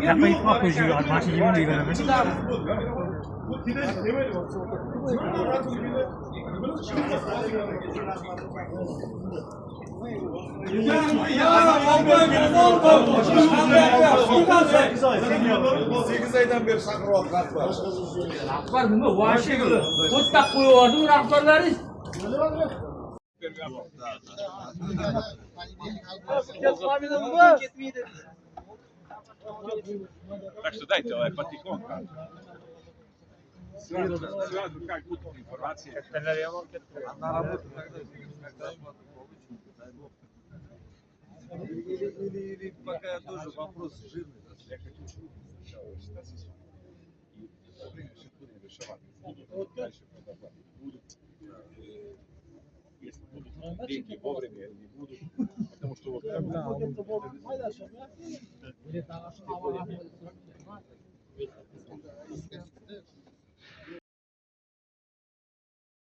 Yapma itma koyuyor. Maçı yemin ediyorum. Sekiz aydan beri sakın kart var. Var mı? Vahşi gibi. Mutlak koyuyordu rahtarları. Так что дайте патефон. Сразу как будут информации. Или пока тоже вопрос жирный. Я хочу ситуацию. И проблемы все будем решать. Будут дальше продавать. Будут, если будут деньги вовремя или не будут. Потому что вот